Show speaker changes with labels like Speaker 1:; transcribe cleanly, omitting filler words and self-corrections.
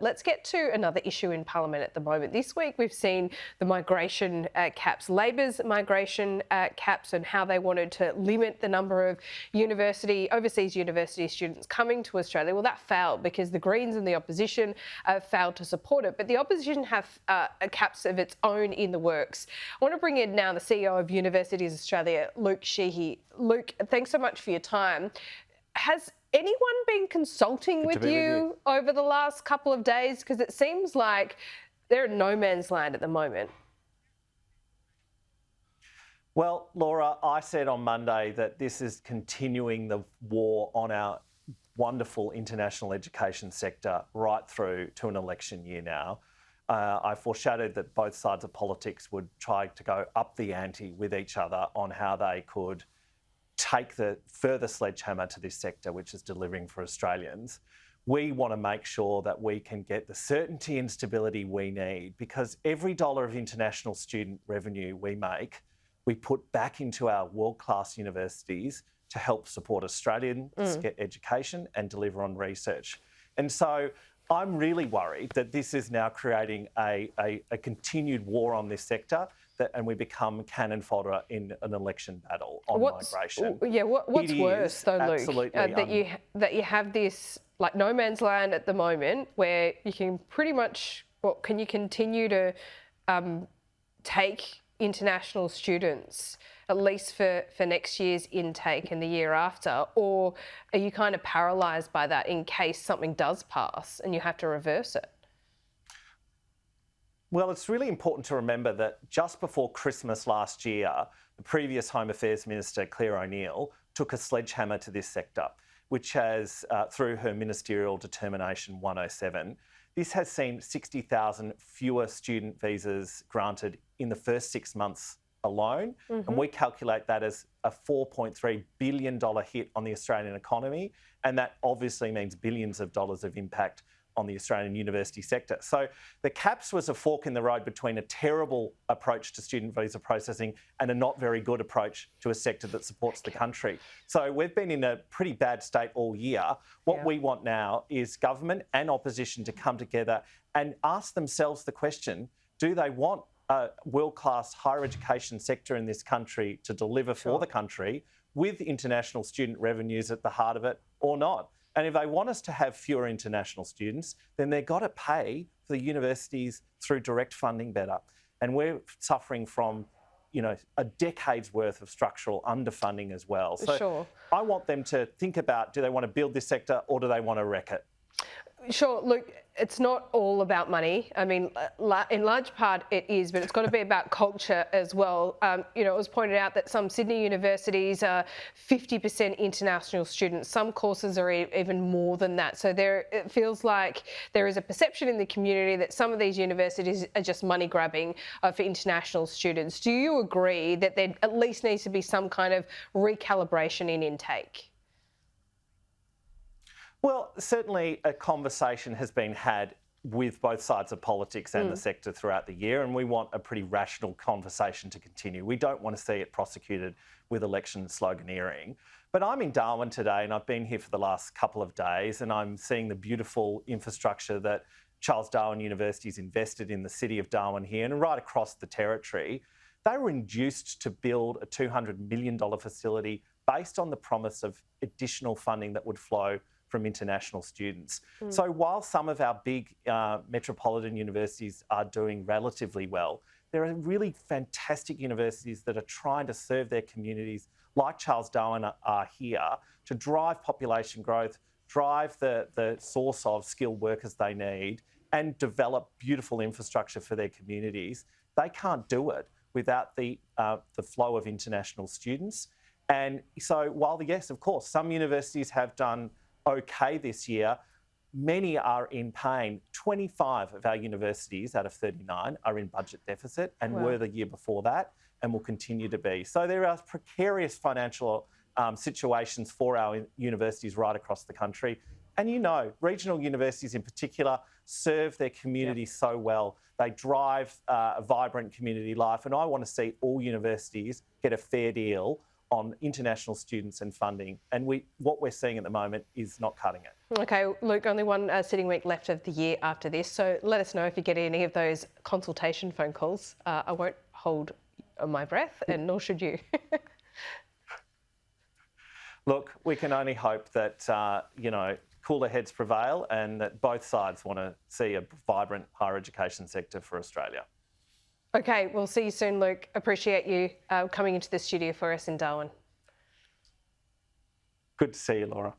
Speaker 1: Let's get to another issue in Parliament at the moment. This week we've seen the migration caps, Labor's migration caps, and how they wanted to limit the number of overseas university students coming to Australia. Well, that failed because the Greens and the opposition failed to support it. But the opposition have caps of its own in the works. I want to bring in now the CEO of Universities Australia, Luke Sheehy. Luke, thanks so much for your time. Has anyone been consulting with you over the last couple of days? Because it seems like they're in no man's land at the moment.
Speaker 2: Well, Laura, I said on Monday that this is continuing the war on our wonderful international education sector right through to an election year now. I foreshadowed that both sides of politics would try to go up the ante with each other on how they could take the further sledgehammer to this sector, which is delivering for Australians. We want to make sure that we can get the certainty and stability we need, because every dollar of international student revenue we make, we put back into our world-class universities to help support Australians get education and deliver on research. And so I'm really worried that this is now creating a continued war on this sector, and we become cannon fodder in an election battle on migration.
Speaker 1: Yeah, what's worse though, Luke, that you have this like no man's land at the moment, where you can pretty much, can you continue to take international students at least for next year's intake and the year after, or are you kind of paralysed by that in case something does pass and you have to reverse it?
Speaker 2: Well, it's really important to remember that just before Christmas last year, the previous Home Affairs Minister, Claire O'Neill, took a sledgehammer to this sector, which has, through her Ministerial Determination 107, this has seen 60,000 fewer student visas granted in the first 6 months alone. And we calculate that as a $4.3 billion hit on the Australian economy. And that obviously means billions of dollars of impact on the Australian university sector. So the caps was a fork in the road between a terrible approach to student visa processing and a not very good approach to a sector that supports the country. So we've been in a pretty bad state all year. What we want now is government and opposition to come together and ask themselves the question, do they want a world-class higher education sector in this country to deliver for the country with international student revenues at the heart of it or not? And if they want us to have fewer international students, then they've got to pay for the universities through direct funding better. And we're suffering from, a decade's worth of structural underfunding as well. So I want them to think about, do they want to build this sector or do they want to wreck it?
Speaker 1: Sure, Luke, it's not all about money. I mean, in large part it is, but it's got to be about culture as well. It was pointed out that some Sydney universities are 50% international students. Some courses are even more than that. So it feels like there is a perception in the community that some of these universities are just money grabbing for international students. Do you agree that there at least needs to be some kind of recalibration in intake?
Speaker 2: Well, certainly a conversation has been had with both sides of politics and the sector throughout the year, and we want a pretty rational conversation to continue. We don't want to see it prosecuted with election sloganeering. But I'm in Darwin today, and I've been here for the last couple of days, and I'm seeing the beautiful infrastructure that Charles Darwin University's invested in the city of Darwin here and right across the territory. They were induced to build a $200 million facility based on the promise of additional funding that would flow from international students. So while some of our big metropolitan universities are doing relatively well, there are really fantastic universities that are trying to serve their communities, like Charles Darwin are here, to drive population growth, drive the source of skilled workers they need, and develop beautiful infrastructure for their communities. They can't do it without the flow of international students. And so while, yes, of course, some universities have done okay this year, many are in pain. 25 of our universities out of 39 are in budget deficit and were the year before that and will continue to be. So there are precarious financial situations for our universities right across the country. And regional universities in particular serve their communities so well. They drive a vibrant community life. And I want to see all universities get a fair deal on international students and funding. And what we're seeing at the moment is not cutting it.
Speaker 1: Okay, Luke, only one sitting week left of the year after this. So let us know if you get any of those consultation phone calls. I won't hold my breath, and nor should you.
Speaker 2: Look, we can only hope that, cooler heads prevail and that both sides want to see a vibrant higher education sector for Australia.
Speaker 1: Okay, we'll see you soon, Luke. Appreciate you coming into the studio for us in Darwin.
Speaker 2: Good to see you, Laura.